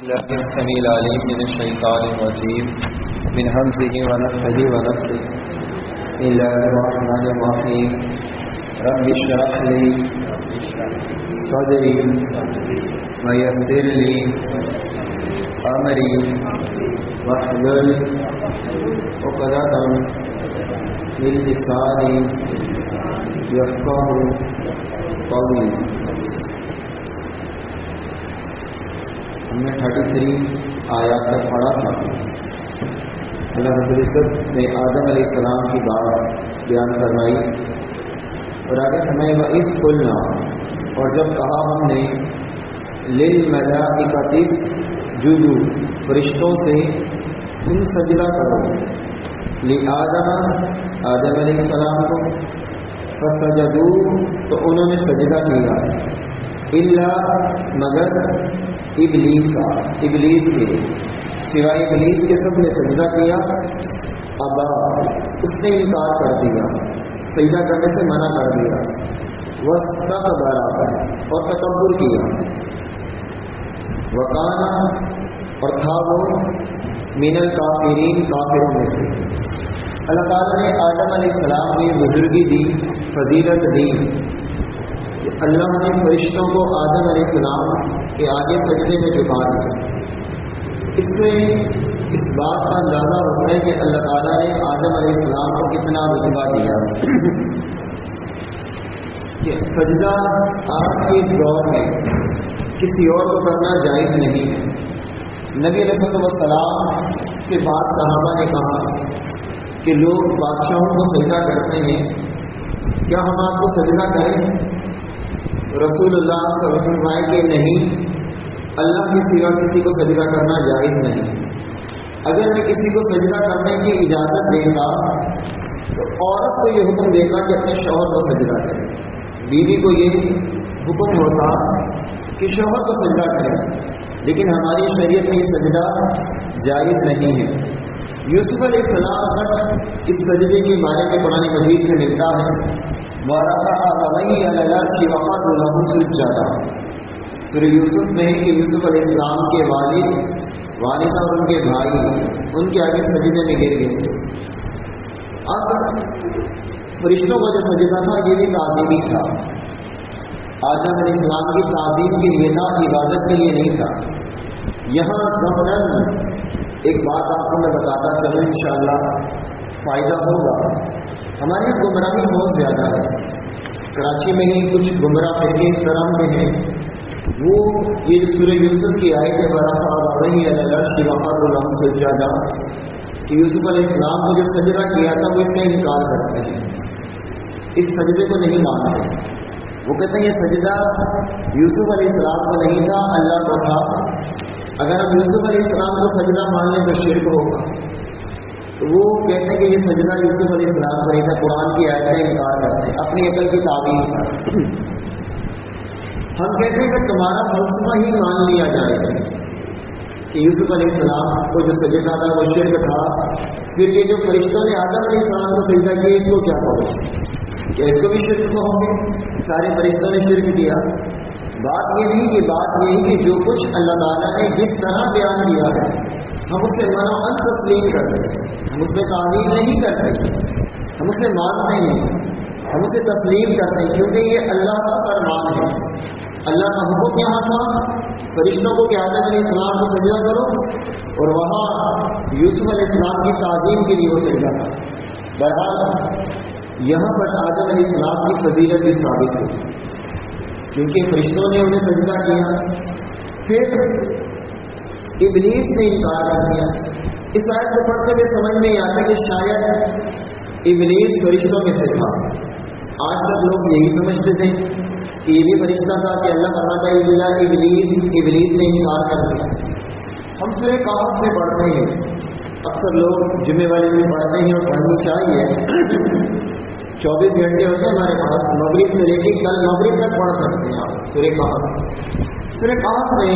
الله السميع العليم من الشيطان الرجيم من همزه ونفخه ونفثه. بسم الله الرحمن الرحيم. رب اشرح لي صدري ويسر لي امري واحلل عقدة من لساني يفقهوا قولي. ہم نے 33 آیات تک پڑھا تھا. اللہ رب العزت نے آدم علیہ السلام کی بات بیان فرمائی اور آگے ہمیں وَإِذْ قُلْنَا، اور جب کہا ہم نے لِلْمَلَائِكَةِ اسْجُدُوا، فرشتوں سے تم سجدہ کرو، لِآدَمَ، آدم علیہ السلام کو، فَسَجَدُوا، تو انہوں نے سجدہ کیا، إِلَّا، مگر ابلیس کے سوائے ابلیس کے سب نے سجدہ کیا. ابا، اس نے انکار کر دیا، سجدہ کرنے سے منع کر دیا. واستكبر، اور تکبر کیا. وکانا، اور تھا وہ من الکافرین، کافروں میں سے. اللہ تعالیٰ نے آدم علیہ السلام کو یہ بزرگی دی، فضیلت دی. اللہ نے فرشتوں کو آدم علیہ السلام کے آگے سجدے میں جھکا دیا. اس سے اس بات کا اندازہ ہوتا ہے کہ اللہ تعالیٰ نے آدم علیہ السلام کو کتنا رتبہ دیا. کہ سجدہ آج کے اس دور میں کسی اور کو کرنا جائز نہیں ہے. نبی علیہ السلام کے بعد صحابہ نے کہا کہ لوگ بادشاہوں کو سجدہ کرتے ہیں، کیا ہم آپ کو سجدہ کریں؟ رسول اللہ صلی اللہ علیہ وسلم کہ نہیں، اللہ کے سوا کسی کو سجدہ کرنا جائز نہیں. اگر میں کسی کو سجدہ کرنے کی اجازت دیں گا تو عورت کو یہ حکم دے گا کہ اپنے شوہر کو سجدہ کرے، بیوی کو یہ حکم ہوتا کہ شوہر کو سجدہ کرے. لیکن ہماری شریعت میں یہ سجدہ جائز نہیں ہے. یوسف علیہ السلام پر اس سجدے کے بارے میں قرآن مجید میں ملتا ہے، وَرَفَعَ أَبَوَيْهِ عَلَى الْعَرْشِ وَخَرُّوا لَهُ سُجَّدًا. سورہ یوسف میں کہ یوسف علیہ السلام کے والد اور ان کے بھائی ان کے آگے سجدے میں گر گئے. اب فرشتوں کا جو سجدہ تھا یہ بھی تعظیمی تھا. آدم علیہ السلام کی تعظیم کے لیے تھا، عبادت کے لیے نہیں تھا. یہاں ضمناً ایک بات آپ کو میں بتاتا چلوں، انشاءاللہ فائدہ ہوگا. ہماری گمراہی بہت زیادہ ہے. کراچی میں ہی کچھ گمراہ فرقے اس طرح کے ہیں، وہ یہ سورہ یوسف کی آیت ہے وَرَفَعَ أَبَوَيْهِ عَلَى الْعَرْشِ وَخَرُّوا لَهُ سُجَّدًا، کہ یوسف علیہ السلام کو جو سجدہ کیا تھا وہ اس کا انکار کرتے ہیں، اس سجدے کو نہیں مانتے. وہ کہتے ہیں یہ سجدہ یوسف علیہ السلام کو نہیں تھا، اللہ کو تھا. اگر ہم یوسف علیہ السلام کو سجدہ مان لیں تو شرک ہوگا. تو وہ کہتے ہیں کہ یہ سجدہ یوسف علیہ السلام کو نہیں تھا، قرآن کی آیت کا انکار کرتے ہیں اپنی عقل کی تعبیر پر. ہم کہتے ہیں کہ تمہارا فلسفہ ہی مان لیا جائے کہ یوسف علیہ السلام کو جو سجدہ تھا وہ شرک تھا. پھر یہ جو فرشتوں نے آدم علیہ السلام کو سجدہ کیا اس کو کیا کہو؟ کیا اس کو بھی شرک کہو گے؟ سارے فرشتوں نے شرک کیا. بات یہ نہیں کہ بات یہی کہ جو کچھ اللہ تعالیٰ نے جس طرح بیان کیا ہے ہم اسے منع ان تسلیم کرتے ہیں، ہم اس میں تعمیل نہیں کرتے، ہم اسے مانتے ہیں، ہم اسے تسلیم کرتے ہیں، کیونکہ یہ اللہ کا فرمان ہے. اللہ کا حکم یہاں تھا فرشتوں کو کہ آدم علیہ السلام کو سجدہ کرو، اور وہاں یوسف علیہ السلام کی تعظیم کے لیے وہ سجدہ تھا. بہرحال یہاں پر آدم علیہ السلام کی فضیلت بھی ثابت ہوئی کیونکہ فرشتوں نے انہیں سجدہ کیا. پھر ابلیس نے انکار کر دیا. اس آیت کو پڑھتے ہوئے سمجھ میں آتا کہ شاید ابلیس فرشتوں میں سے تھا. آج تک لوگ یہی سمجھتے تھے کہ یہ بھی فرشتہ تھا کہ اللہ فرماتا ہے ابلیس نے انکار کر دیا. ہم سورہ کہف میں پڑھتے ہیں، اکثر لوگ جمعے والے میں پڑھتے ہیں اور پڑھنی چاہیے. 24 گھنٹے ہوتے ہیں ہمارے پاس، مغرب سے لے کے کل مغرب تک پڑھ سکتے ہیں آپ سورہ کہف. سورہ کہف میں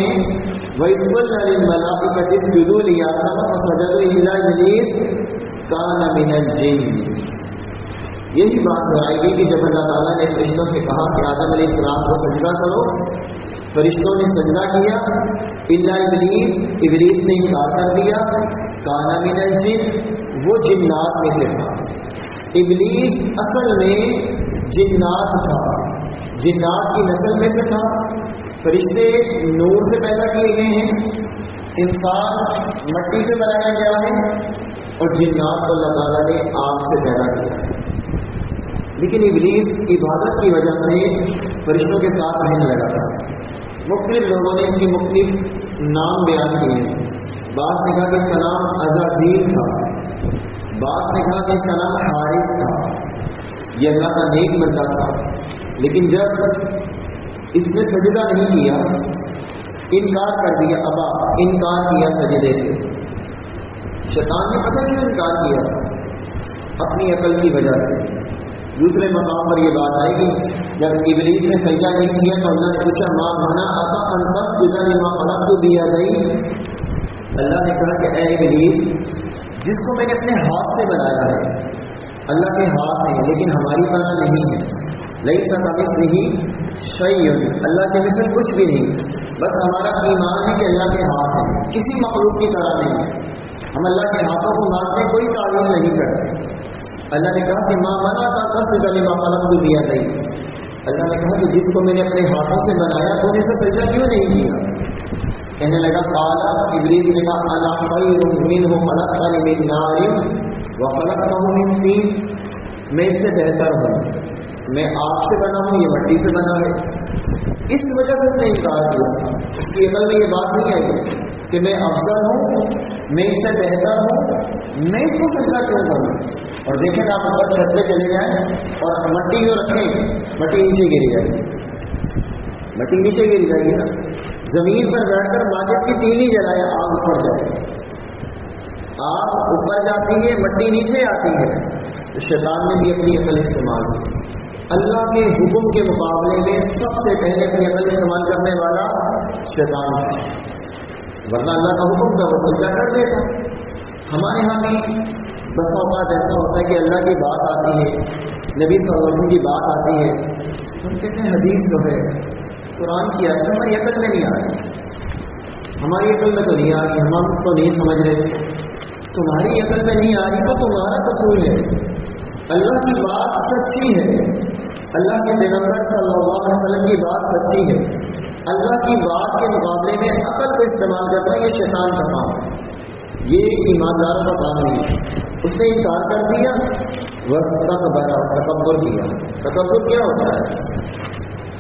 وَإِذْ قُلْنَا لِلْمَلَائِكَةِ اسْجُدُوا لِآدَمَ فَسَجَدُوا إِلَّا إِبْلِيسَ كَانَ مِنَ الْجِنِّ. یہی بات دہرائی گئی کہ جب اللہ تعالیٰ نے فرشتوں سے کہا کہ آدم علیہ السلام کو سجدہ کرو فرشتوں نے سجدہ کیا الا ابلیس نے انکار کر دیا. کان من الجن، وہ جنات میں سے تھا. ابلیس اصل میں جنات تھا، جنات کی نسل میں سے تھا. فرشتے نور سے پیدا کیے گئے ہیں، انسان مٹی سے بنایا گیا ہے، اور جنات کو اللہ تعالیٰ نے آگ سے پیدا کیا ہے. لیکن ابلیس عبادت کی وجہ سے فرشتوں کے ساتھ رہنے لگا تھا. مختلف لوگوں نے اس کے مختلف نام بیان کیے ہیں. بعض نے کہا کہ اس کا نام عزازیل تھا، بعض نے کہا کہ اس کا نام حارث تھا. یہ اللہ کا نیک بندہ تھا، لیکن جب اس نے سجدہ نہیں کیا، انکار کر دیا، ابا انکار کیا سجدے سے. شیطان نے پتہ کیوں انکار کیا؟ اپنی عقل کی وجہ سے. دوسرے مقام پر یہ بات آئے گی، جب ابلیس نے سجدہ نہیں کیا تو اللہ نے پوچھا ماں منع آتا ان تسجد لما خلقت بیدی. اللہ نے کہا کہ اے ابلیس، جس کو میں نے اپنے ہاتھ سے بنایا ہے، اللہ کے ہاتھ ہیں لیکن ہماری طرح نہیں ہے. لیس کمثلہ شیء، اللہ کے مثل کچھ بھی نہیں. بس ہمارا ایمان ہے کہ اللہ کے ہاتھ ہیں، کسی مخلوق کی طرح نہیں. ہم اللہ کے ہاتھوں کو مانتے، کوئی تعویل نہیں کرتے. اللہ نے کہا کہ ماں منع کا تسجد لما خلقت بیدی. اللہ نے کہا کہ جس کو میں نے اپنے ہاتھوں سے بنایا تو نے اسے سجدہ کیوں نہیں کیا؟ کہنے لگا قال ابلیس نے کہا انا خیر منہ خلقتنی من نار وخلقتہ من طین، میں اس سے بہتر ہوں، میں آگ سے بنا ہوں، یہ مٹی سے بنا ہے. اس وجہ سے اس نے انکار کیا. اس کی عقل میں یہ بات نہیں آئی کہ میں افضل ہوں، میں اس سے بہتر ہوں، میں اس کو سجدہ کیوں کروں. اور دیکھیں آپ اوپر چھت پہ چلے جائیں اور مٹی جو رکھیں، مٹی نیچے گری جائے گی، مٹی نیچے گری جائے گی نا. زمین پر بیٹھ کر ماچس کی تیلی جلائے، آگ اوپر جائے، آگ اوپر جاتی ہے، مٹی نیچے آتی ہے. تو شیطان نے بھی اپنی عقل استعمال کی. اللہ کے حکم کے مقابلے میں سب سے پہلے اپنی عقل استعمال کرنے والا شیطان ہے. ورنہ اللہ کا حکم تھا وہ سجدہ کر دیتا. ہمارے یہاں بھی بس اوقات ایسا ہوتا ہے کہ اللہ کی بات آتی ہے، نبی صلی اللہ علیہ وسلم کی بات آتی ہے، ہم کہتے ہیں حدیث جو ہے قرآن کی آیت ہماری عقل میں نہیں آ رہی، ہماری عقل میں تو نہیں آ رہی، ہم تو نہیں سمجھ رہے. تمہاری عقل میں نہیں آ رہی تو تمہارا قصور ہے. اللہ کی بات سچی ہے، اللہ کے پیغمبر صلی اللہ علیہ وسلم کی بات سچی ہے. اللہ کی بات کے مقابلے میں عقل کو استعمال کرنا یہ شیطان کا کام ہے، یہ ایمانداروں کا کام نہیں ہے. اس نے انکار کر دیا، تکبر کیا. تکبر کیا ہوتا ہے؟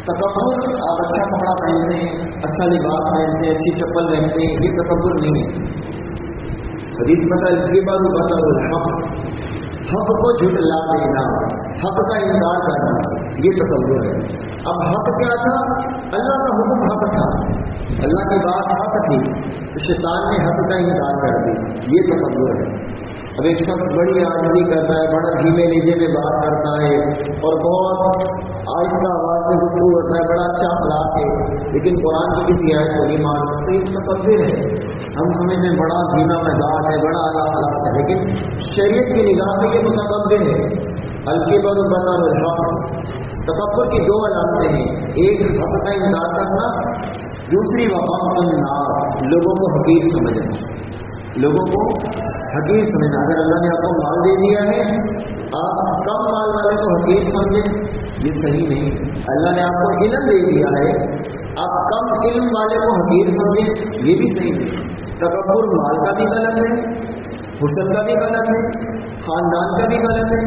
تکبر آپ اچھا کپڑا پہنتے ہیں، اچھا لباس پہنتے ہیں، اچھی چپل پہنتے ہیں، یہ تکبر نہیں ہے. حدیث مثال یہ بات بطر الحق، حق کو جھٹلا دینا، حق کا انکار کرنا، یہ تکبر ہے. اب حق کیا تھا؟ اللہ کا حکم حق تھا، اللہ کی بات حق تھی، تو شیطان نے حق کا انکار کر دی، یہ تکبر ہے. اب ایک شخص بڑی عاجزی کرتا ہے، بڑا دھیمے لہجے میں بات کرتا ہے اور بہت آہستہ آواز میں گفتگو کرتا ہے، بڑا اچھا اخلاق ہے، لیکن قرآن کی کسی آیت کو نہیں مانتا، تو یہ تکبر ہے. ہم سمجھتے ہیں بڑا دھیما مزاج ہے، بڑا اعلیٰ اخلاق ہے، لیکن شریعت کی نگاہ میں یہ متکبر ہے. الکبر بطر الحق، تکبر کی دو علامتیں ہیں، ایک حق کا انکار کرنا، دوسری وقت النار، لوگوں کو حقیر سمجھنا، لوگوں کو حقیر سمجھنا. اگر اللہ نے آپ کو مال دے دیا ہے، آپ کم مال والے کو حقیر سمجھیں، یہ صحیح نہیں. اللہ نے آپ کو علم دے دیا ہے، آپ کم علم والے کو حقیر سمجھیں، یہ بھی صحیح نہیں. تکبر مال کا بھی غلط ہے، حسن کا بھی غلط ہے، خاندان کا بھی غلط ہے،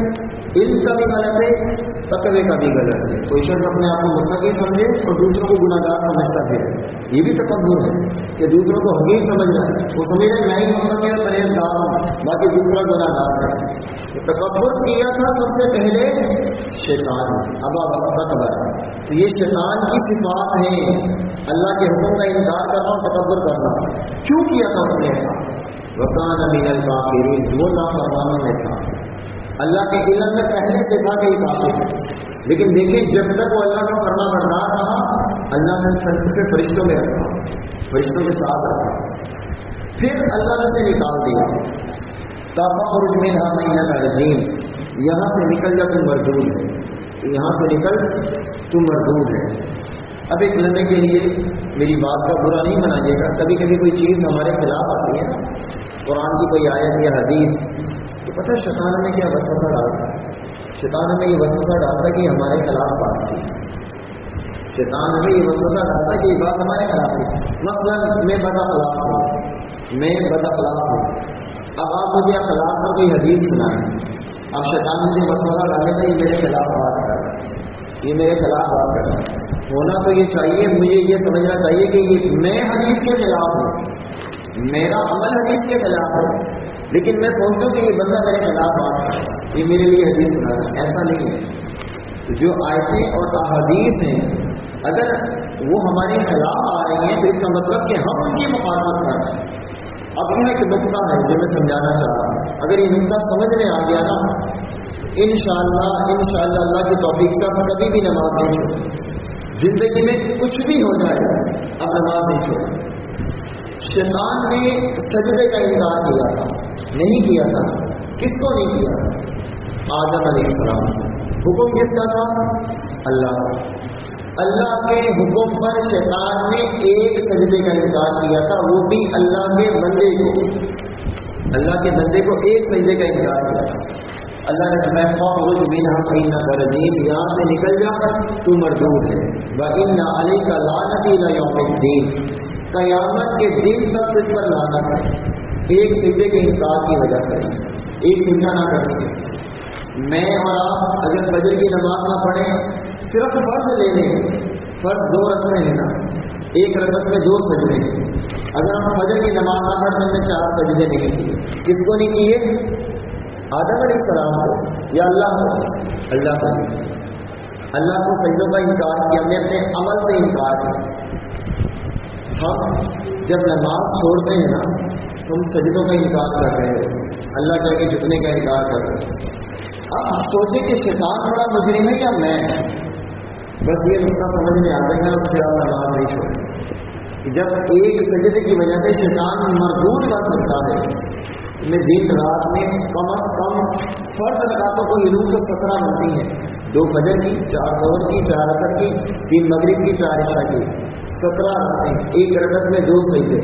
علم کا بھی غلط ہے، تقوی کا بھی غلط ہے. کوئی شخص اپنے آپ کو متقی سمجھے اور دوسروں کو گناہ گار سمجھتا ہے، یہ بھی تکبر ہے کہ دوسروں کو حقیر سمجھ رہا ہے. وہ سمجھ رہا ہے میں ہی متقی اور پرہیزگار ہوں، باقی دوسرا گناہ گار ہے. تکبر کیا تھا سب سے پہلے شیطان، ابا تکبر. تو یہ شیطان کی صفات ہیں، اللہ کے حکم کا انکار کرنا اور تکبر کرنا. کیوں کیا تھا اس نے ایسا؟ وَكَانَ مِنَ الْكَافِرِينَ، وہ نافرمانوں میں تھا. اللہ کے علم میں پہلے سے تھا کہ یہ کافر ہے، لیکن دیکھیں جب تک وہ اللہ کا فرما بردار رہا، اللہ نے اسے فرشتوں میں رکھا، فرشتوں کے ساتھ رکھا. پھر اللہ نے اسے نکال دیا، تَخْرُجْ مِنْهَا مَيْنَةَ الرَّجِيمِ، یہاں سے نکل جا تم مردود ہے، یہاں سے نکل تم مردود ہے. اب ایک لمحے کے لیے میری بات کا برا نہیں منائیے گا، کبھی کبھی کوئی چیز ہمارے خلاف آتی ہے نا، قرآن کی کوئی آیت یا حدیث، تو پتہ ہے شیطان ہمیں کیا وسوسہ ڈالتا ہے؟ شیطان ہمیں یہ وسوسہ ڈالتا ہے کہ ہمارے خلاف بات تھی، شیطان ہمیں یہ وسوسہ ڈالتا ہے کہ یہ بات ہمارے خلاف ہے۔ مثلا میں بد اخلاق ہوں، اب آپ مجھے اخلاق پر کوئی حدیث سنائیں، اب شیطان مجھے وسوسہ ڈالے گا یہ میرے خلاف بات کر رہا ہے، یہ میرے خلاف بات کر رہا ہے۔ ہونا تو یہ چاہیے، مجھے یہ سمجھنا چاہیے کہ یہ میں حدیث کے خلاف ہوں، میرا عمل حدیث کے خلاف ہے، لیکن میں سوچتا ہوں کہ یہ بندہ میرے خلاف بات کر رہا ہے، یہ میرے لیے حدیث سنا رہا ہے۔ ایسا نہیں ہے، جو آیتیں اور احادیث ہیں اگر وہ ہمارے خلاف آ رہی ہیں تو اس کا مطلب کہ ہم ان کی مخالفت کر رہے ہیں۔ اب یہ ایک نقطہ ہے جو میں سمجھانا چاہ رہا ہوں، اگر یہ نقطہ سمجھ میں آ گیا نا، انشاءاللہ اللہ کی توفیق سے آپ کبھی بھی نماز نہیں چھوڑیں، زندگی میں کچھ بھی ہو جائے اب نماز نہیں چھوڑیں۔ شیطان نے سجدے کا انکار کیا تھا، نہیں کیا تھا، کس کو نہیں کیا تھا؟ آدم علیہ السلام۔ حکم کس کا تھا؟ اللہ کے حکم پر شیطان نے ایک سجدے کا انکار کیا تھا، وہ بھی اللہ کے بندے کو ایک سجدے کا انکار کیا تھا۔ اللہ نے فرمایا فاخرج منها فإنك رجيم، یہاں سے نکل جا تو مردود ہے، وإن عليك لعنتي إلى يوم الدين، قیامت کے دن تک تجھ پر لعنت ہے، ایک سجدے کے انکار کی وجہ سے، ایک سجدہ نہ کرنے کے۔ میں اور آپ اگر فجر کی نماز نہ پڑھیں، صرف فرض لے لیں، فرض 2 رکعتیں ہیں نا، ایک رکعت میں 2 سجدے ہیں، اگر ہم فجر کی نماز نہ پڑھتے ہم نے 4 سجدے نہیں کیے، کس کو نہیں کیے؟ آدم علیہ السلام کو یا اللہ کو؟ اللہ کو سجدوں کا انکار کیا، ہم نے اپنے عمل سے انکار کیا۔ ہم جب نماز چھوڑتے ہیں نا تو ہم سجدوں کا انکار کر رہے ہیں، اللہ کہہ کے جھکنے کا انکار کر رہے ہیں۔ اب سوچیں کہ شیطان بڑا مجرم ہے یا میں؟ بس یہ نقطہ سمجھ میں آ جائے گا پھر آپ نماز نہیں چھوڑیں۔ جب ایک سجدے کی وجہ سے شیطان مردود بن سکتا ہے، میں دن رات میں کم از کم فرض رکعتوں کو ہلوں تو 17 بنتی ہیں، 2 فجر کی، 4 ظہر کی، 4 عصر کی، 3 مغرب کی، 4 عشاء کی، 17 رکعتیں، ایک رکعت میں 2 سجدے،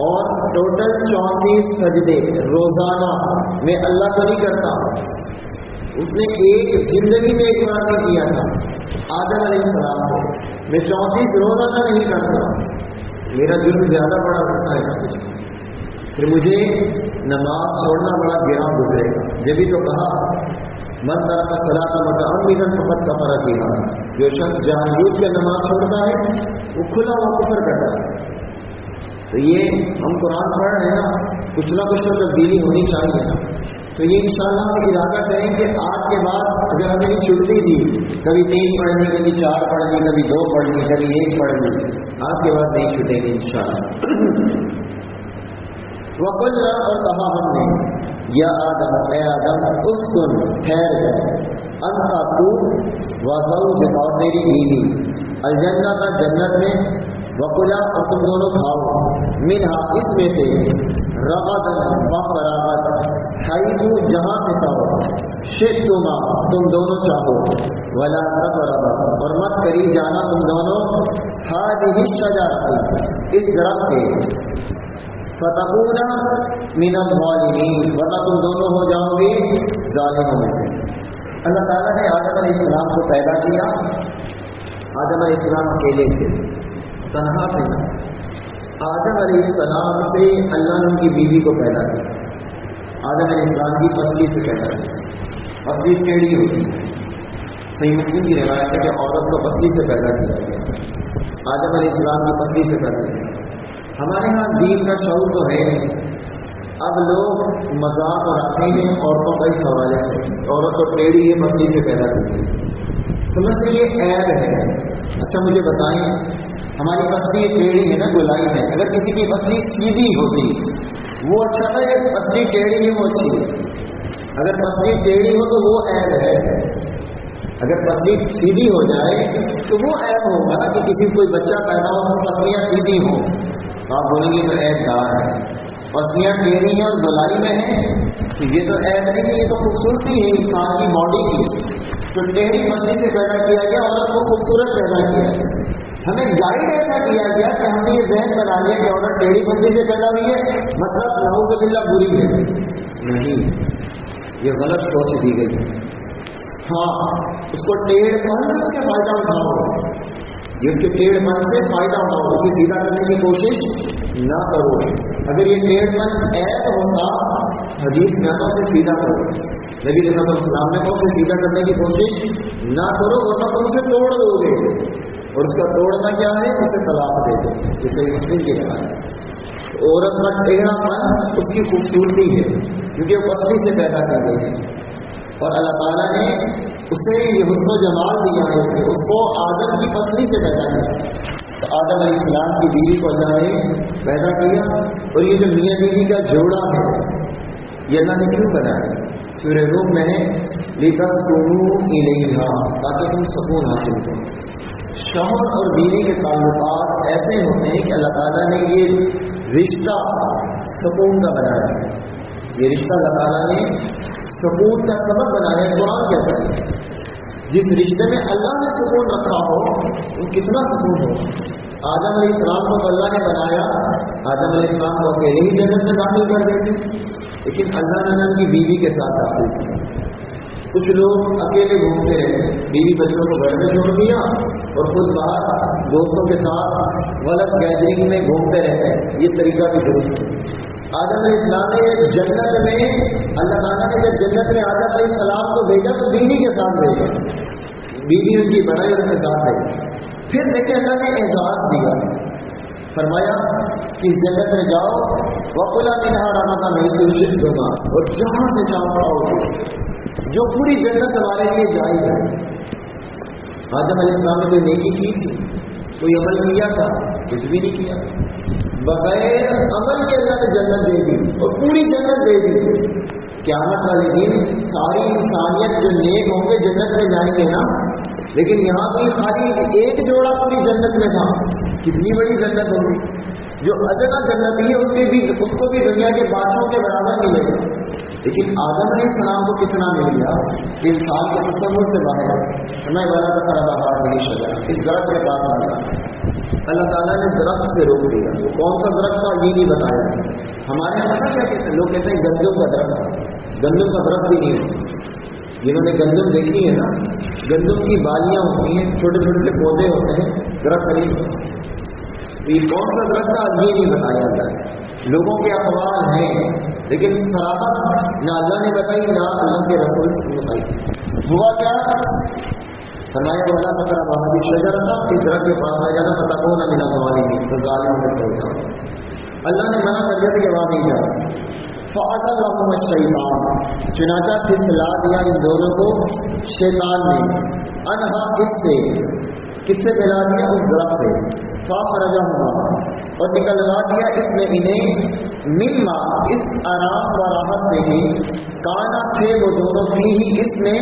اور ٹوٹل 34 سجدے روزانہ میں اللہ کو نہیں کرتا، اس نے ایک زندگی میں ایک بار نہیں کیا تھا آدم علیہ السلام کو، میں 34 روزانہ نہیں کرتا، میرا جرم زیادہ بڑا سکتا ہے کچھ، پھر مجھے نماز چھوڑنا بڑا گراں گزرے گا۔ جبھی تو کہا من ترک الصلاۃ متعمدا فقد کفر بها، جو شخص جان بوجھ کر نماز چھوڑتا ہے وہ کھلا ہوا کفر کرتا ہے۔ تو یہ ہم قرآن پڑھ رہے ہیں نا، کچھ نہ کچھ تو تبدیلی ہونی چاہیے نا، تو یہ انشاءاللہ ہم ارادہ کریں کہ آج کے بعد اگر ہمیں چھٹی تھی، کبھی 3 پڑھنی، کبھی 4 پڑھنی، کبھی 2 پڑھنی، کبھی 1 پڑھنی، آج کے بعد نہیں چھٹیں گے انشاءاللہ۔ وقلنا، اور کہا ہم نے، یا آدم، اے آدم، اسکن، ٹھہر جائے، انت تو وزوجک، اور تیری بیوی، الجنت، جنت میں، وکلا، اور تم دونوں کھاؤ، منہا، اس میں سے، رغدا، بفراغت، حیث، جہاں سے چاہو، شئتما، تم دونوں چاہو، ولا تقربا، اور مت قریب جانا تم دونوں، ہذہ الشجرۃ، اس درخت سے، فتکونا من الظالمین، ورنہ تم دونوں ہو جاؤ گے ظالموں میں سے۔ اللہ تعالیٰ نے آدم علیہ السلام کو پیدا کیا، آدم علیہ السلام اکیلے سے، تنہا تھے نا، آدم علیہ السلام سے اللہ نے ان کی بیوی کو پیدا کیا، آدم علیہ السلام کی پسلی سے پیدا کیا۔ پسلی ٹیڑھی ہوتی ہے، صحیح مسلم کی روایت ہے کہ عورت کو پسلی سے پیدا کیا گیا، آدم علیہ السلام کی پسلی سے پیدا کیا۔ ہمارے ہاں دین کا شعور تو ہے، اب لوگ مذاق رکھتے ہیں عورتوں کا اس حوالے سے، عورت کو ٹیڑھی ہے، پسلی سے پیدا کی ہے، سمجھتے یہ عیب ہے۔ اچھا مجھے بتائیں، ہماری پسلی ٹیڑھی ہے نا، گولائی ہے، اگر کسی کی پسلی سیدھی ہوتی وہ اچھا ہے، پسلی ٹیڑھی ہے وہ اچھی ہے، اگر پسلی ٹیڑھی ہو تو وہ عیب ہے، اگر پسلی سیدھی ہو جائے تو وہ عیب ہوگا نا، کہ کسی کوئی بچہ پیدا ہو تو پسلیاں سیدھی ہوں، تو آپ بولیں گے تو عیب دار ہے، پسلیاں ٹیڑھی ہیں اور گولائی میں ہیں، تو یہ تو عیب نہیں، کہ یہ تو خوبصورتی ہے انسان کی باڈی کی، تو ٹیڑھی پتلی سے پیدا کیا گیا، عورت کو خوبصورت پیدا کیا ہے. ہمیں گائیڈ ایسا کیا گیا کہ ہم نے یہ ذہن بنا لیا کہ عورت ٹیڑھی پتلی سے پیدا ہوئی ہے مطلب نعوذ باللہ بری ہے. نہیں، یہ غلط سوچ دی گئی. ہاں، اس کو ٹیڑھ پن سے اس کا فائدہ اٹھاؤ، یہ اس کے ٹیڑھ پن سے فائدہ اٹھاؤ، اسے سیدھا کرنے کی کوشش نہ کرو. اگر یہ ٹیڑھ پن عیب ہوتا حدیث میں تو اسے سیدھا کرو. نبی علیہ السلام نے اسے سیدھا کرنے کی کوشش نہ کرو ورنہ تم اسے توڑ دو گے، اور اس کا توڑنا کیا ہے؟ اسے طلاق دے دو. اسے مسلم کے کہا ہے عورت کا ٹیڑھا پن اس کی خوبصورتی ہے کیونکہ وہ پتلی سے پیدا کر گئی ہے، اور اللہ تعالیٰ نے اسے یہ حسن و جمال دیا ہے کہ اس کو آدم کی پتلی سے پیدا کیا. تو آدم علیہ السلام کی بیوی کو اللہ نے پیدا کیا، اور یہ جو میاں بیوی کا جوڑا ہے یہ اللہ نے کیوں بنایا؟ سورہ روم میں لِتَسْكُنُوا إِلَيْهَا، تاکہ تم سکون حاصل کرو. شوہر اور بیوی کے تعلقات ایسے ہوتے ہیں کہ اللہ تعالیٰ نے یہ رشتہ سکون کا بنایا ہے. یہ رشتہ اللہ تعالیٰ نے سکون کا سبب بنایا ہے. قرآن کہتا ہے جس رشتے میں اللہ نے سکون رکھا ہو وہ کتنا سکون ہو. آدم علیہ السلام کو تو اللہ نے بنایا، آدم علیہ السلام کو اکیلے ہی جنت میں داخل کر دیتے، لیکن اللہ نے ان کی بیوی کے ساتھ داخل کیا. کچھ لوگ اکیلے گھومتے رہتے، بیوی بچوں کو گھر میں چھوڑ دیا اور خود باہر دوستوں کے ساتھ غلط گیدرنگ میں گھومتے رہتے ہیں. یہ طریقہ بھی درست ہے. آدم علیہ السلام نے جنت میں، اللہ تعالیٰ نے جب جنت میں آدم علیہ السلام کو بھیجا تو بیوی کے ساتھ بھیجا، بیوی ان کی بڑائی ان کے ساتھ ہے. پھر دیکھیں اللہ نے اعزاز دیا، فرمایا کہ اس جنت میں جاؤ وَقُلَا مِنْهَا رَغَدًا حَيْثُ شِئْتُمَا، اور جہاں سے چاہو کھاؤ، جو پوری جنت ہمارے لیے جائز ہے. آدم علیہ السلام نے کوئی نیکی کی تھی، کوئی عمل کیا تھا؟ کچھ بھی نہیں کیا. بغیر عمل کے اللہ نے جنت دے دی اور پوری جنت دے دی. قیامت والے دن ساری انسانیت جو نیک ہوں گے جنت میں جائیں گے نا، لیکن یہاں بھی خالی ایک جوڑا پوری جنت میں تھا. کتنی بڑی جنت ہوگی. جو ادنا جنتی ہے اس کو بھی دنیا کے بادشاہوں کے برابر ملے گا. لیکن آدم علیہ السلام کو کتنا مل گیا کہ انسان کے تصور سے باہر ہے. میں بڑا تھا بہار نہیں شجا، اس درخت کے پاس آ گیا. اللہ تعالیٰ نے درخت سے روک دیا. وہ کون سا درخت تھا یہ نہیں بتایا. ہمارے یہاں پتہ کیا کہتے ہیں؟ لوگ کہتے ہیں گندم کا درخت. گندم کا درخت بھی نہیں ہے. جنہوں نے گندم دیکھی ہے نا، گندم کی بالیاں ہوتی ہیں، چھوٹے چھوٹے سے پودے ہوتے ہیں، درخت نہیں ہوتا. یہ کون سا درخت تھا یہ نہیں بتایا جاتا ہے. لوگوں کے اقوال ہیں لیکن صراحت نہ اللہ نے بتائی نہ اللہ کے رسول نے بتائی. ہوا کیا؟ فرمایا والا فکر بہادی شجر تھا، اس درخت کے پاس آ جانا پتہ کو نہ ملا ظالم تو ظالم میں سے ہوتا. اللہ نے منع کر دیا کہ وہاں نہیں جانا. فَأَزَلَّهُمَ الشَّيْطَانُ، چنانچہ پھسلا دیا ان دونوں کو شیطان نے، انہا کس سے پھیلا دیا؟ اس درخت سے. فَأَخْرَجَهُمَا، اور نکلوا دیا اس نے انہیں، مما، اس آرام و راحت سے ہی، کانا تھے وہ دونوں بھی ہی اس میں،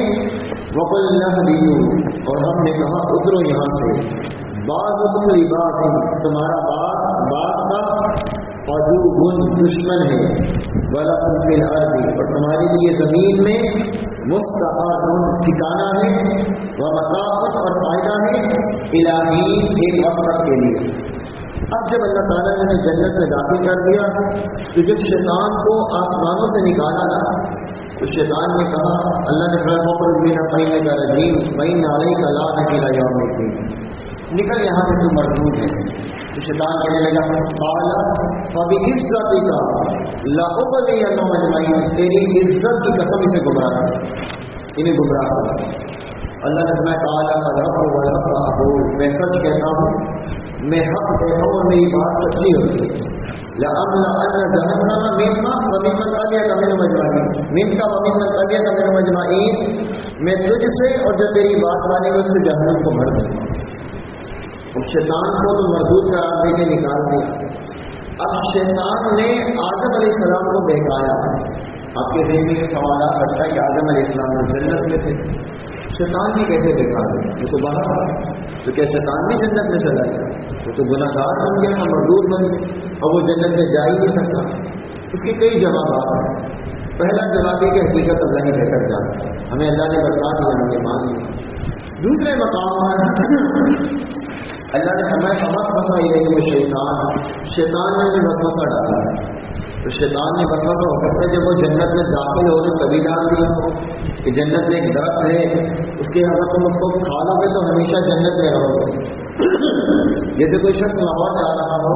وَقُلْنَا اهْبِطُوا، اور ہم نے کہا اترو یہاں سے، بَعْضُكُمْ لِبَعْضٍ، تمہارا بعض کا عدو دشمن ہے، وَلَكُمْ فِي الْأَرْضِ، اور تمہارے لیے زمین میں مستقر ٹھکانہ ہے، وَمَتَاعٌ، اور فائدہ ہے، إِلَىٰ حِینٍ، ایک وقت تک کے لیے. اب جب اللہ تعالیٰ نے جنت میں داخل کر دیا تو جب شیطان کو آسمانوں سے نکالا نا تو شیطان نے کہا، اللہ نے فرمایا مخرج من الطین کا رجیم وإن علیک لعنۃ الی یوم الدین، نکل یہاں سے تو مردود ہے. تو شیطان کہنے لگا قال فبعزتک لأغوینہم اجمعین، تیری عزت کی قسم اسے گمراہ کر، انہیں گمراہ کر. اللہ نے فرمایا قال فالحق والحق اقول، میں سچ کہتا ہوں، میں حق کہتا ہوں اور میری بات سچی ہوتی ہے. لأملأن جہنم منک وممن تبعک منهم اجمعین، منک وممن تبعک منهم اجمعین، میں تجھ سے اور جو تیری بات مانے گے اس سے جہنم کو بھر دوں گا. اب شیطان کو تو مردود قرار دے کے نکال دیا. اب شیطان نے آدم علیہ السلام کو بہکایا. آپ کے ذہن میں یہ سوالات رکھتا ہے کہ آدم علیہ السلام جو جنت میں تھے، شیطان بھی کیسے بہکا دے؟ یہ تو باہر آ، تو کیا شیطان بھی جنت میں چلا گیا؟ وہ تو گناہ گار بن گیا، مردود بن گیا، اور وہ جنت میں جا ہی نہیں سکتا. اس کے کئی جوابات ہیں. پہلا جواب یہ کہ حقیقت اللہ ہی بہتر جانتا ہے، ہمیں اللہ نے بتا دیا، ہمیں مان لیا۔ دوسرے مقام پر اللہ نے ہمیں خبر بتائی ہے کہ وہ شیطان نے بھی وسوسہ ڈالا ہے، تو شیطان نے وسوسہ ہو سکتا ہے جب وہ جنت میں داخل ہو تو کبھی ڈال دیا ہو کہ جنت میں ایک درخت ہے، اس کے اگر تم اس کو کھا لو گے تو ہمیشہ جنت میں رہو گے۔ جیسے کوئی شخص لاہور جا رہا ہو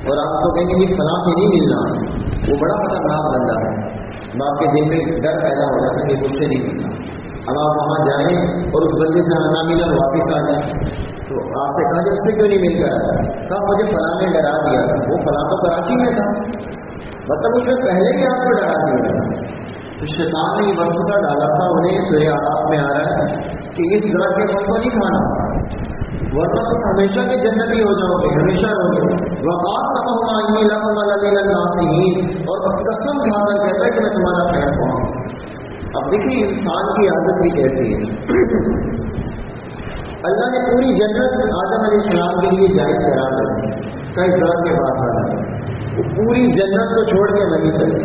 اور آپ کو کہیں گے کہ فلاں سے نہیں ملنا، وہ بڑا خطرناک بندہ ہے، آپ کے دل میں ڈر پیدا ہو جاتا ہے کہ مجھ سے نہیں ملنا۔ اب آپ وہاں جائیں اور اس بندے سے نہ ملا واپس آ جائیں تو آپ سے کہا کہ اس سے کیوں نہیں مل رہا؟ کہا مجھے فلاں نے ڈرا دیا، وہ فلاں تو کراچی میں تھا، مطلب اس سے پہلے ہی آپ کو ڈرا دیا۔ تو شیطان نے یہ وسوسہ ڈالا تھا انہیں، سورہ اعراف میں آ رہا ہے کہ اس درخت کے پھل کو نہیں کھانا ورنہ تم ہمیشہ کے جنتی ہو جاؤ گے، ہمیشہ رہو گے۔ وَقَاسَمَهُمَا إِنِّي لَكُمَا لَمِنَ النَّاصِحِينَ، اور قسم کھا کر کہتا ہے کہ میں تمہارا خیر خواہ۔ اب دیکھیے انسان کی عادت بھی کیسی ہے، اللہ نے پوری جنت آدم علیہ السلام کے لیے جائز قرار دی، کئی درخت کے بعد آ وہ پوری جنت کو چھوڑ کے نہیں چلے۔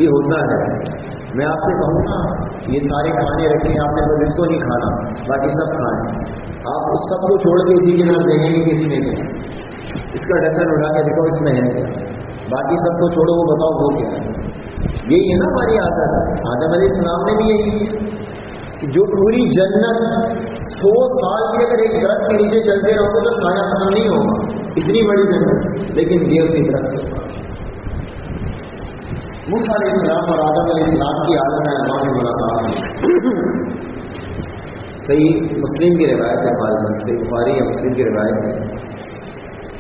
یہ ہوتا ہے، میں آپ سے کہوں گا یہ سارے کھانے رکھے ہیں آپ نے، بس اس کو نہیں کھانا باقی سب کھائیں، آپ اس سب کو چھوڑ کے اسی کی طرف دیکھیں گے کسی میں کیا، اس کا ڈھکن اٹھا کے دیکھو اس میں ہے کیا، باقی سب کو چھوڑو وہ بتاؤ وہ کیا ہے۔ یہی ہے نا ہماری عادت، آدم علیہ السلام نے بھی یہی کیا، جو پوری جنت 100 سال بھی اگر ایک درخت کے نیچے چلتے رہو گے تو سایہ ختم نہیں ہوگا، اتنی بڑی جنت، لیکن یہ اسی درخت۔ موسیٰ علیہ السلام اور آدم علیہ السلام کی عالم اللہ سے ملاقات، صحیح مسلم کی روایت ہے، غالباً صحیح بخاری یا مسلم کی روایت ہے۔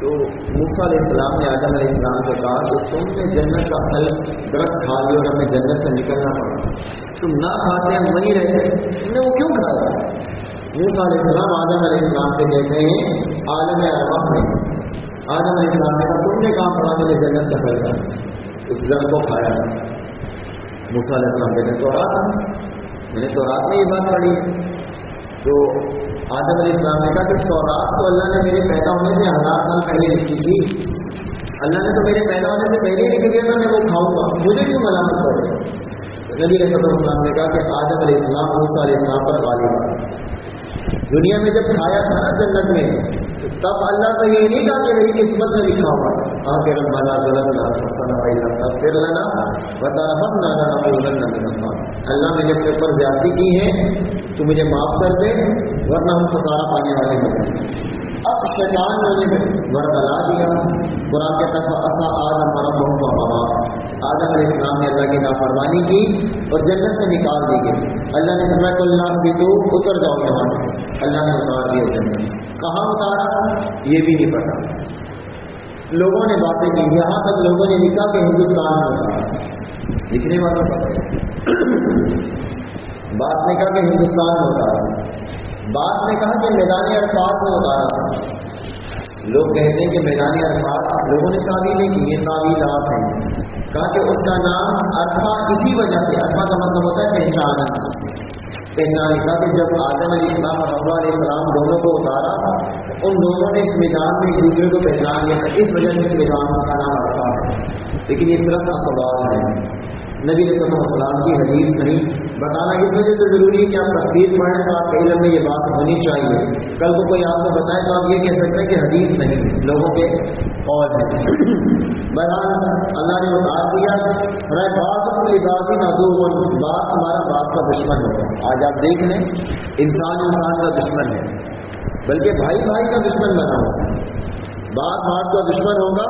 تو موسیٰ علیہ السلام نے آدم علیہ السلام سے کہا کہ تم نے جنت کا پھل درخت کھا لیا اور ہمیں جنت سے نکلنا پڑا، تم نہ کھاتے ہم وہیں رہتے، تم نے وہ کیوں کھایا؟ موسیٰ علیہ السلام آدم علیہ السلام سے کہتے ہیں عالم ارواح میں، آدم علیہ السلام نے کہا تم نے کہاں پڑا مجھے جنت کا پھل تھا، اس درخت کو کھایا۔ موسیٰ علیہ السلام کہتے ہیں تورات میں نے تورات میں یہ بات پڑھی۔ تو آدم علیہ السلام نے کہا کہ تورات تو اللہ نے میرے پیدا ہونے سے 1000 سال پہلے لکھی تھی، اللہ نے تو میرے پیدا ہونے سے پہلے ہی لکھ دیا تھا میں وہ کھاؤں گا، مجھے کیوں ملامت کر رہے؟ نبی علیہ السلام نے کہا کہ آدم علیہ السلام موسیٰ علیہ السلام پر غالب آ، دنیا میں جب کھایا تھا نا جنت میں تب اللہ کو یہ نہیں کہا کہ میری قسمت میں لکھا ہوا کہا کہ ربنا ظلمنا انفسنا وان لم تغفر لنا وترحمنا لنكونن من الخاسرين، اللہ میں نے اپنے اوپر زیادتی کی ہے تو مجھے معاف کر دے ورنہ ہم خسارہ پانے والے ہیں۔ اب شیطان نے انہیں ورگلا دیا، قرآن کے طرف اسا آدم ربہ فغوی، آدم علیہ السلام نے اللہ کی نافرمانی کی اور جنت سے نکال دی گئی۔ اللہ نے فرمایا قل اہبطوا، اتر جاؤ یہاں سے، اللہ نے اتار دیا جنت۔ کہاں اتارا یہ بھی نہیں پتا، لوگوں نے باتیں کی، یہاں تک لوگوں نے لکھا کہ ہندوستان میں اتارا، لکھنے والا پتا ہے، بات نے کہا کہ ہندوستان میں اتارا، بات نے کہا کہ میدان عرفات میں اتارا۔ لوگ کہتے ہیں کہ میدان عرفات، لوگوں نے تعویلیں کی، یہ تعویلات ہیں، کہا کہ اس کا نام عرفہ اسی وجہ سے، عرفہ کا مطلب ہوتا ہے پہچانا، پہچان کا کہ جب آدم علیہ السلام اور حوا علیہ السلام دونوں کو اتارا ان دونوں نے اس میدان میں ایک دوسرے کو پہچان لیا، اس وجہ سے اس میدان کا نام عرفہ ہے۔ لیکن یہ صرف اقوال ہے، نبی علیہ السلام کی حدیث نہیں بتانا، اس وجہ سے ضروری ہے کہ آپ تفسیر پڑھیں تو آپ کے علم میں یہ بات ہونی چاہیے۔ کل کو کوئی آپ کو بتائے تو آپ یہ کہہ سکتے ہیں کہ حدیث نہیں، لوگوں کے قول ہے۔ بہرحال اللہ نے اتار دیا، بات ہمارا باپ کا دشمن ہوگا۔ آج آپ دیکھ لیں انسان انسان کا دشمن ہے، بلکہ بھائی بھائی کا دشمن بنا ہوا، بات بات کا دشمن ہوگا۔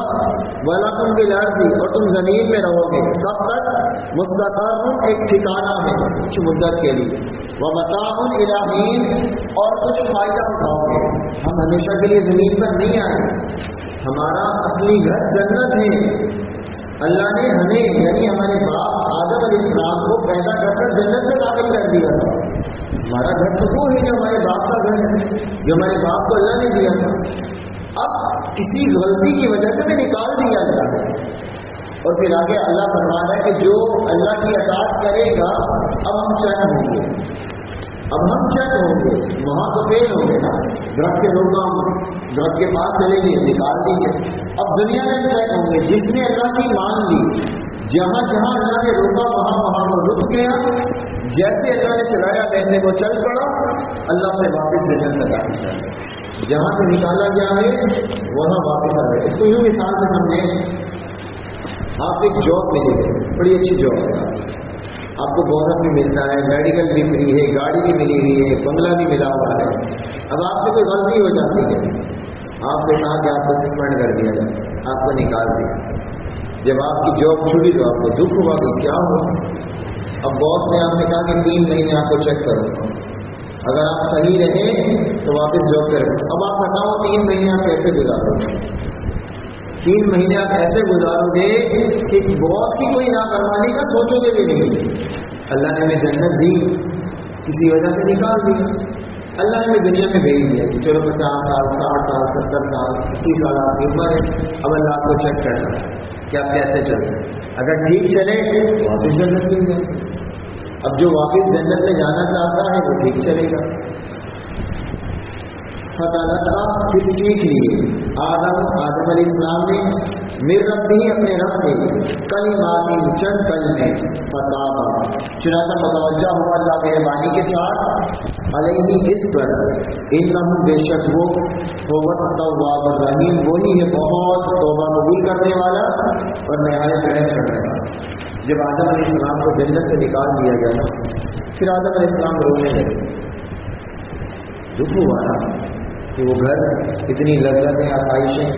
وَلَكُمْ فِي الْأَرْضِ، اور تم زمین میں رہو گے، کب تک؟ مستقر، ایک ٹھکانہ ہے کچھ مدت کے لیے، وَمَتَاعٌ إِلَىٰ حِينٍ، اور کچھ فائدہ اٹھاؤ گے۔ ہم ہمیشہ کے لیے زمین پر نہیں آئے، ہمارا اصلی گھر جنت ہے۔ اللہ نے ہمیں یعنی ہمارے باپ آدم علیہ السلام کو پیدا کر کر جنت میں داخل کر دیا تھا۔ ہمارا گھر تو وہ ہے جو ہمارے باپ کا گھر ہے، جو ہمارے باپ کو اللہ نے دیا تھا۔ اب کسی غلطی کی وجہ سے میں نکال دیا گیا ہے، اور پھر آگے اللہ فرما رہا ہے کہ جو اللہ کی اطاعت کرے گا اب ہم چین ہوں گے، اب ہم چین ہوں گے، وہاں تو فیل ہوں گے نا، درخت کے لوگ درخت کے پاس چلیں گے، نکال دیں گے، اب دنیا میں چین ہوں گے۔ جس نے اللہ کی مان لی، جہاں جہاں اللہ نے روکا وہاں وہاں وہ رک گیا، جیسے اللہ نے چلایا ویسے وہ چل پڑا، اللہ سے واپس جنت تک آ گیا، جہاں سے نکالا گیا ہے وہاں واپس آ گیا۔ اس کو یوں مثال سے سمجھیں، آپ ایک جاب ملے گی، بڑی اچھی جاب ہے، آپ کو بونس بھی ملتا ہے، میڈیکل بھی فری ہے، گاڑی بھی ملی ہوئی ہے، بنگلہ بھی ملا ہوا ہے۔ اب آپ سے کوئی غلطی ہو جاتی ہے، آپ نے کہا کہ آپ کو سسپینڈ کر دیا جائے، آپ کو نکال دیا۔ جب آپ کی جاب چھوٹی تو آپ کو دکھ ہوا کہ کیا ہوا۔ اب باس نے آپ سے کہا کہ 3 مہینے آپ کو چیک کرو، اگر آپ صحیح رہے تو واپس جاب کریں۔ اب آپ بتاؤ 3 مہینے آپ کیسے گزارو گے؟ 3 مہینے آپ ایسے گزارو گے کہ باس کی کوئی نافرمانی کا سوچو گے بھی نہیں۔ اللہ نے ہمیں جنت دی، کسی وجہ سے نکال دی، اللہ نے ہمیں دنیا میں بھیج دیا کہ چلو 50 سال 60 سال 70 سال 80 سال آپ کی عمر ہے، اب اللہ آپ کو چیک کرتا ہے کہ آپ کیسے چلیں۔ اگر ٹھیک چلے تو واپس جنت مل جائے، اب جو واپس جنت میں جانا چاہتا ہے وہ ٹھیک چلے گا۔ فتح پھر سیکھ لیے آدم علیہ السلام نے میرے رب بھی اپنے رب سے کلمات چند کلمے فتح، چنانچہ متوجہ ہوا اللہ مہربانی کے ساتھ علیہ اس پر، انہم بے شک وہ التواب الرحیم، وہی ہے بہت توبہ قبول کرنے والا اور نہایت رحم کرنے والا۔ جب آدم علیہ السلام کو جنت سے نکال دیا گیا پھر آدم علیہ السلام رونے لگے، دکھ ہوا نا کہ وہ گھر اتنی لذتیں آسائشیں،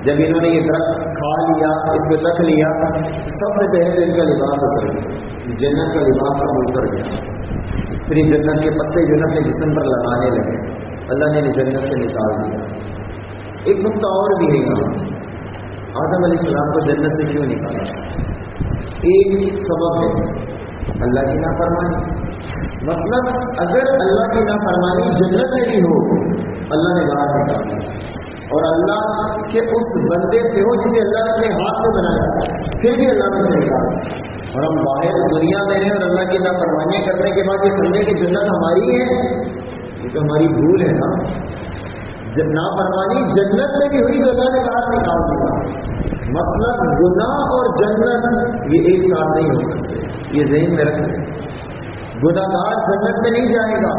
جب انہوں نے یہ درخت کھا لیا، اس کو چکھ لیا، سب سے پہلے تو ان کا لباس اتر گیا، جنت کا لباس سب اتر گیا، پھر یہ جنت کے پتے جو اپنے جسم پر لگانے لگے، اللہ نے جنت سے نکال دیا۔ ایک نقطہ اور بھی ہے یہاں، آدم علیہ السلام کو جنت سے کیوں نکالا؟ ایک سبب ہے اللہ کی نافرمانی، مطلب اگر اللہ کی نافرمانی جنت میں بھی ہو اللہ نے باہر نکالا، اور اللہ کے اس بندے سے ہو جسے اللہ نے اپنے ہاتھ سے بنایا پھر بھی اللہ نے اسے نکالا، اور ہم باہر دنیا میں ہیں اور اللہ کی نافرمانیاں کرنے کے بعد یہ سمجھے کہ جنت ہماری ہے، یہ تو ہماری بھول ہے نا۔ جب نافرمانی جنت میں بھی ہوئی تو اللہ نے باہر نکال دیا، مطلب گناہ اور جنت یہ ایک ساتھ نہیں ہو سکتے، یہ ذہن میں رکھیں۔ گناہ گار جنت میں نہیں جائے گا،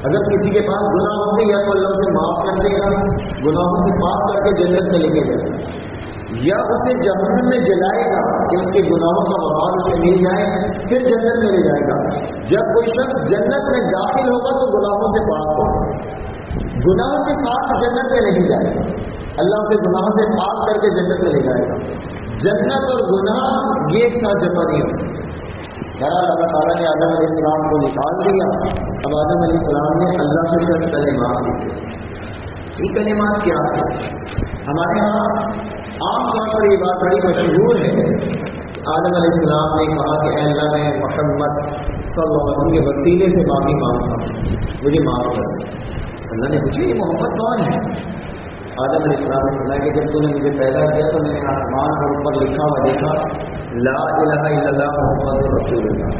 اگر کسی کے پاس گناہ ہوں گے یا تو اللہ اسے معاف کر دے گا، گناہوں سے معاف کر کے جنت میں لے کے جائے گا، یا اسے جہنم میں جلائے گا کہ اس کے گناہوں کا وبال اسے مل جائے پھر جنت میں لے جائے گا۔ جب کوئی شخص جنت میں داخل ہوگا تو گناہوں سے پاک ہوگا، گناہوں کے ساتھ جنت میں نہیں جائے گا، اللہ اسے گناہوں سے پاک کر کے جنت میں لے جائے گا۔ جنت اور گناہ یہ ایک ساتھ جمع نہیں ہو سکتے۔ بہرحال اللہ تعالیٰ نے آدم علیہ السلام کو نکال دیا، اب آدم علیہ السلام نے اللہ سے چند کلمات لکھے۔ یہ کلمات کیا ہے؟ ہمارے یہاں عام طور پر یہ بات بڑی مشہور ہے، آدم علیہ السلام نے کہا کہ اے اللہ میں محمد صلی اللہ علیہ وسلم کے وسیلے سے معافی مانگتا ہوں، مجھے معاف کر۔ اللہ نے پوچھا یہ محمد کون ہے؟ آدم علیہ السلام نے فرمایا کہ جب تو نے مجھے پیدا کیا تو میں نے آسمان پر اوپر لکھا ہوا دیکھا لا الہ الا اللہ محمد رسول اللہ،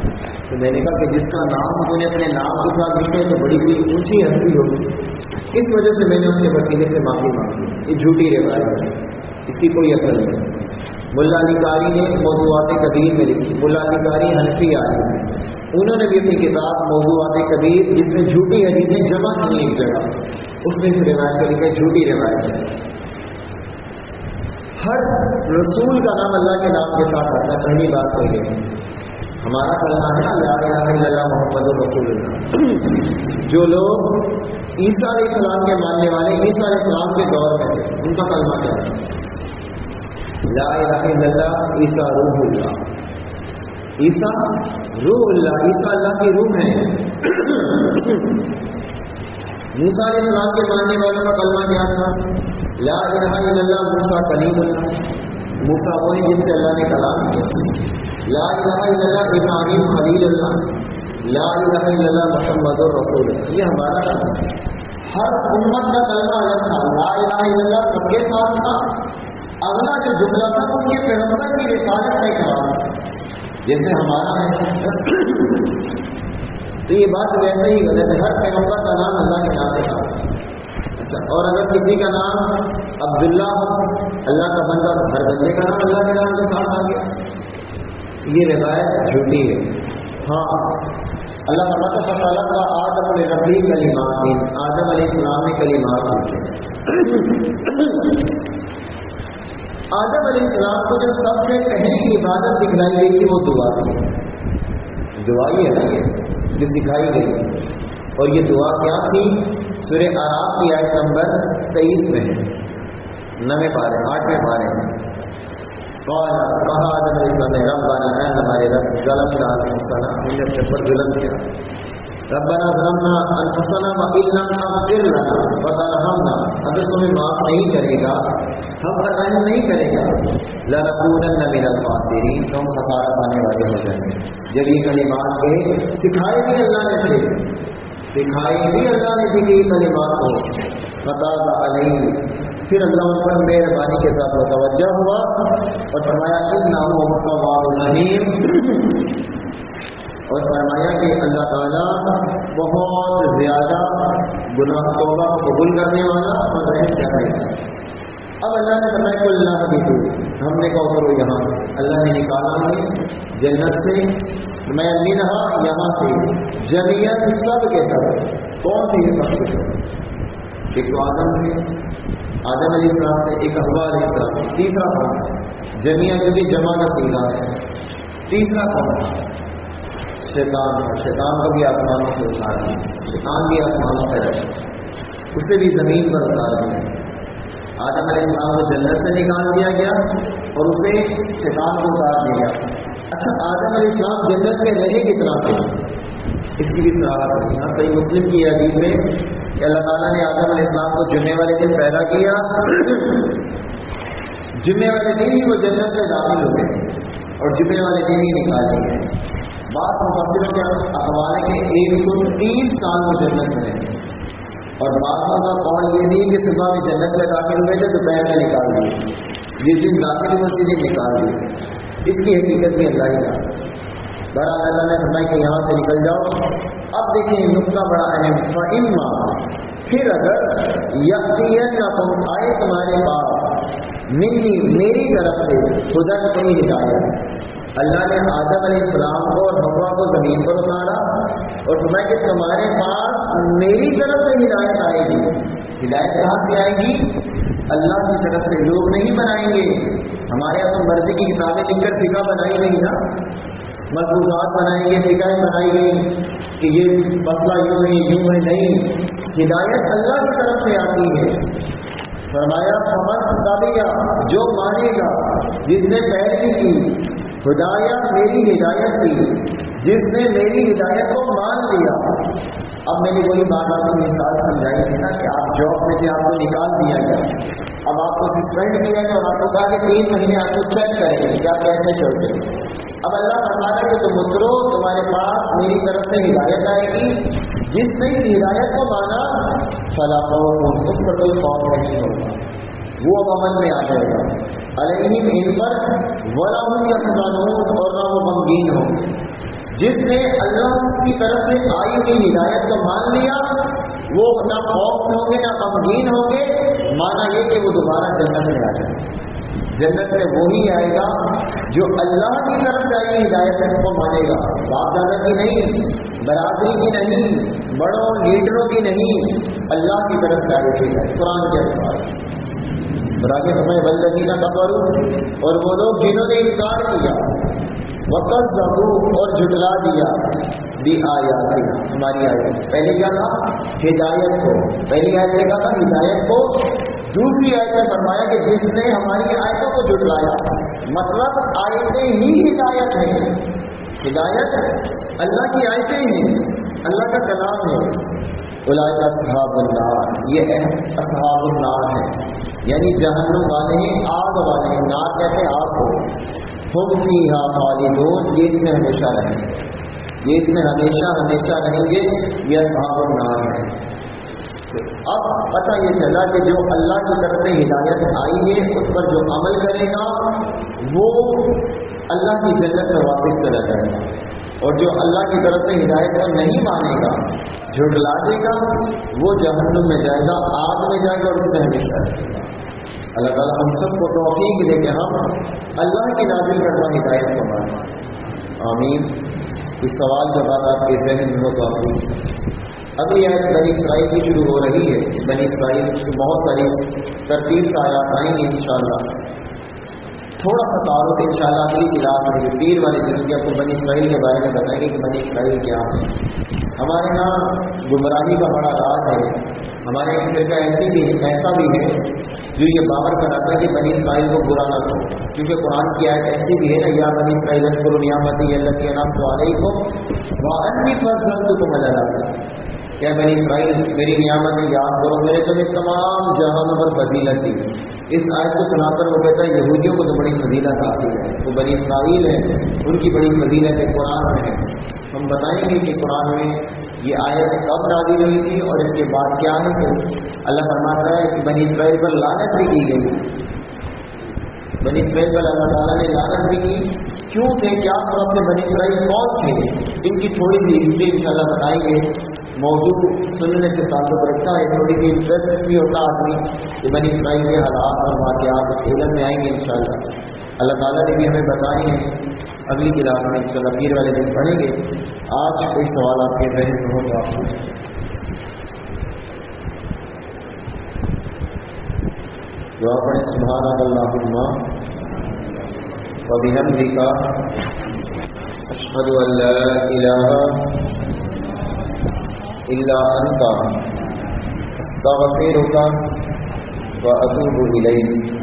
تو میں نے کہا کہ جس کا نام تو نے اپنے نام کے ساتھ لکھے تو بڑی کوئی اونچی ہستی ہوگی، اس وجہ سے میں نے اس کے وسیلے سے معافی مانگی۔ یہ جھوٹی روایت ہے، اس کی کوئی اثر نہیں۔ ملا علی قاری نے موضوعات کبیر میں لکھی، ملا علی قاری حنفی عالم ہے، انہوں نے بھی اپنی کتاب موضوعات کبیر جس میں جھوٹی حدیثیں جمع کی ایک جگہ، اس میں اس روایت کو لکھا جھوٹی روایت ہے۔ ہر رسول کا نام اللہ کے نام کے ساتھ آتا ہے، پہلی بات تو یہ ہمارا کلمہ ہے لا الہ الا اللہ محمد رسول اللہ۔ جو لوگ عیسیٰ علیہ السلام کے ماننے والے عیسیٰ علیہ السلام کے دور میں تھے ان کا کلمہ کیا ہے؟ لا الہ الا اللہ عیسیٰ روح اللہ، عیسیٰ روح اللہ، عیسیٰ اللہ کی روح ہے۔ موسیٰ علیہ السلام کے ماننے والوں کا کلمہ کیا تھا؟ لا الہ الا اللہ موسیٰ کلیم اللہ، موسیٰ وہی جن سے اللہ نے کلام کیا۔ لا الہ الا اللہ ابراہیم خلیل اللہ، لا الہ الا اللہ محمد رسول اللہ، یہ ہمارا کلمہ ہے۔ ہر امت کا کلمہ الگ تھا، لا الہ الا اللہ سب کے ساتھ تھا، اگلا جو جملہ تھا ان کے پیغمبر کی رسالت کا اقرار، جیسے ہمارا ہے تو یہ بات ویسے ہی غلط ہے، ہر پیغمبر کا نام اللہ کے نام کے ساتھ۔ اچھا، اور اگر کسی کا نام عبداللہ ہو اللہ کا بندہ ہر بندے کا نام اللہ کے نام کے ساتھ آ گیا. یہ روایت جھوٹی ہے. ہاں اللہ فرماتا ہے فخلق آدم لربہ کلمات، آدم علیہ السلام نے کلمات پوچھے. آدم علیہ السلام کو جو سب سے پہلی عبادت سکھلائی گئی تھی وہ دعا تھی. دعا ہی ہے نا یہ جو سکھائی گئی. اور یہ دعا کیا تھی؟ سورہ اعراف کی آیت نمبر 23 میں ہے، 9ویں پارے 8ویں پارے میں. کہا آدم علیہ السلام نے ربنا، اے ہمارے رب، ظلمنا انفسنا، ہم نے اپنے پر ظلم کیا. ربنا ظلمنا انفسنا وان لم تغفر لنا وترحمنا، اگر تمہیں معاف نہیں کرے گا، ہم پر رحم نہیں کرے گا، لنکونن من الخاسرین، تو ہم خسارہ پانے والے ہو جائیں گے. جب یہ کلمات کے سکھائے بھی اللہ نے تھے، سکھائی بھی اللہ نے تھی کہ یہ کلمات ہو. فتاب علیہ، پھر اللہ ان پر مہربانی کے ساتھ متوجہ ہوا اور فرمایا انہ هو التواب الرحیم، اور فرمایا کہ اللہ تعالیٰ بہت زیادہ گناہ توبہ کو قبول کرنے والا اور رحم کرنے والا. اب اللہ نے فرمایا کہ اللہ بھی تو ہم نے کہا کرو یہاں. اللہ نے نکالا ہمیں جنت سے، میں منہا یہاں سے، جمیعت سب کے سب. کون تھے یہ سب کے سب؟ ایک تو آدم تھے، آدم علیہ السلام سے، ایک حوا علیہ السلام سے. تیسرا کون؟ جمیعت جو کہ جمع کا سیدھا ہے. تیسرا کون؟ شیطان. شیطان کو بھی آسمانوں سے اتار دیا، شیطان بھی آسمانوں سے رہے، اسے بھی زمین پر اتار دیا. آدم علیہ السلام کو جنت سے نکال دیا گیا اور اسے شیطان کو اتار دیا. اچھا آدم علیہ السلام جنت میں رہے کتنا تھے؟ اس کی بھی صراحت ہے. یہاں صحیح مسلم کی حدیث ہے کہ اللہ تعالیٰ نے آدم علیہ السلام کو جمعے والے دن پیدا کیا، جمعے والے دن ہی وہ جنت میں داخل ہو گئے اور جمعے والے دن ہی نکال دیے. بات مفسروں کے اخبار ہے کہ 130 سال وہ جنت میں رہے، اور بعضوں کا قول یہ نہیں کہ صبح میں جنت میں داخل ہوئے تھے دوپہر میں نکال دیے، جس دن داخل ہوئے اسی دن نکال دیے. اس کی حقیقت بھی اللہ ہی جانتا. بہرحال اللہ نے فرمایا کہ یہاں سے نکل جاؤ. اب دیکھیں نقطہ بڑا اہم، فإما، پھر اگر یأتینکم، آئے تمہارے پاس، منی، میری طرف سے، خدا کی کوئی ہدایت. اللہ نے آدم علیہ السلام کو اور حوا کو زمین پر اتارا اور فرمایا کہ تمہارے پاس میری طرف سے ہدایت آئے گی. ہدایت کہاں سے آئے گی؟ اللہ کی طرف سے. لوگ نہیں بنائیں گے. ہمارے یہاں تو مرضی کی کتابیں لکھ کر فقہ بنائی گئی نا، ملفوظات بنائی گئی، فقہیں بنائی گئی کہ یہ مسئلہ یوں ہے یوں ہے. نہیں، ہدایت اللہ کی طرف سے آتی ہے. فرمایا فمن تبع، جو مانے گا، جس نے پیروی کی، ہدایت میری ہدایت کی، جس نے میری ہدایت کو مان لیا. اب میں نے وہی بات آپ کو مثال سمجھائی تھی نا کہ آپ جاب میں سے آپ کو نکال دیا گیا، اب آپ کو سسپینڈ کیا گیا اور آپ کو کہا کہ 3 مہینے آپ کو چیک کریں گے کیا کیسے چلتے. اب اللہ فرماتا ہے کہ تم اترو، تمہارے پاس میری طرف سے ہدایت آئے گی، جس نے اس ہدایت کو مانا فلا خوف، اس پر کوئی خوف نہیں ہوگا، وہ اب عمل میں آ جائے گا. علیہم، ان پر، ولا هم یحزنون، اور نہ وہ غمگین ہوں. جس نے اللہ کی طرف سے آئی ہوئی ہدایت کو مان لیا وہ نہ خوف ہوں گے نہ غمگین ہوں گے. مانا یہ کہ وہ دوبارہ جنت میں آ جائے. جنت میں وہی آئے گا جو اللہ کی طرف سے آئی ہدایت کو مانے گا. باپ دادا کی نہیں، برادری کی نہیں، بڑوں لیڈروں کی نہیں، اللہ کی طرف سے آئی ہوئی ہے. قرآن کے الفاظ براگے ہمیں والذین کفروا، اور وہ لوگ جنہوں نے انکار کیا، وکذبوا، اور جھٹلا دیا، بآیاتنا، ہماری آیت. پہلے کیا تھا؟ ہدایت کو. پہلی آیت میں کہا تھا ہدایت کو. دوسری آیت میں فرمایا کہ جس نے ہماری آیتوں کو جھٹلایا، مطلب آیتیں ہی ہدایت ہیں. ہدایت اللہ کی آیتیں ہیں، اللہ کا کلام ہے. اولئک اصحاب النار، یہ اصحاب النار ہے، یعنی جہنم والے ہیں، آگ والے ہیں. نار کہتے ہیں آگ کو. ہم فیہا خالدون، یہ اس میں ہمیشہ رہیں گے، یہ اس میں ہمیشہ ہمیشہ رہیں گے. یہ اصحاب النار ہے. اب پتہ یہ چلا کہ جو اللہ کی طرف سے ہدایت آئی ہے اس پر جو عمل کرے گا وہ اللہ کی جنت میں واپس چلا جائے گا، اور جو اللہ کی طرف سے ہدایت کو نہیں مانے گا، جھٹلا دے گا، وہ جہنم میں جائے گا، آگ میں جائے گا اور اس میں ہمیشہ رہے گا. اللہ تعالیٰ ہم سب کو توفیق دے کہ ہم اللہ کی نازل کردہ ہدایت کو مانیں، آمین۔ اس سوال جب آپ کے ذہن میں ہو تو آپ پوچھیں۔ ابھی آیت بنی اسرائیل کی شروع ہو رہی ہے۔ بنی اسرائیل کی بہت ساری ترتیب سے آیات آئیں گی انشاءاللہ۔ تھوڑا سا تعارف انشاءاللہ اگلی کلاس میں پیر والے دن کی آپ کو بنی اسرائیل کے بارے میں بتائیں گے کہ بنی اسرائیل کیا ہے۔ ہمارے ہاں گمراہی کا بڑا راز ہے۔ ہمارے ایک فرقہ ایسا بھی ہے جو یہ باور کراتا ہے کہ بنی اسرائیل کو برا نہ کرو، کیونکہ قرآن کی آیت ایسی بھی ہے نا، یا بنی اسرائیل اذکروا نعمتی التی انعمت علیکم وانی فضلتکم علی العالمین، کیا بنی اسرائیل میری نعمت یاد کرو، میرے تمہیں تمام جہانوں پر فضیلت دی۔ اس آیت کو سنا کر وہ کہتا ہے یہودیوں کو تو بڑی فضیلت حاصل ہے، وہ بنی اسرائیل ہے، ان کی بڑی فضیلت قرآن میں ہے۔ ہم بتائیں گے کہ قرآن میں یہ آیت کب نازل ہوئی تھی اور اس کے بعد کیا ہے کہ اللہ فرماتا ہے کہ بنی اسرائیل پر لعنت بھی کی گئی۔ بنی اسرائیل پر اللہ تعالیٰ نے لعنت بھی کی، کیوں تھے، کیا سبب تھے، بنی اسرائیل کون تھے، ان کی تھوڑی سی ہسٹری انشاءاللہ بتائیں گے۔ موضوع سننے سے تعلق رکھتا ہے، تھوڑی سی انٹرسٹ بھی ہوتا آدمی کہ بنی اسرائیل کے حالات اور واقعات اس علم میں آئیں گے انشاءاللہ۔ اللہ تعالیٰ نے بھی ہمیں بتائے ہیں، اگلی کلاس میں انشاءاللہ پیر والے دن پڑھیں گے۔ آج کوئی سوال آپ کے ذہن میں ہو تو آپ پوچھیں۔ دعا پڑھیں، سبحانک اللہم وبحمدک اشہد ان لا الہ الا انت استغفرک واتوب الیک۔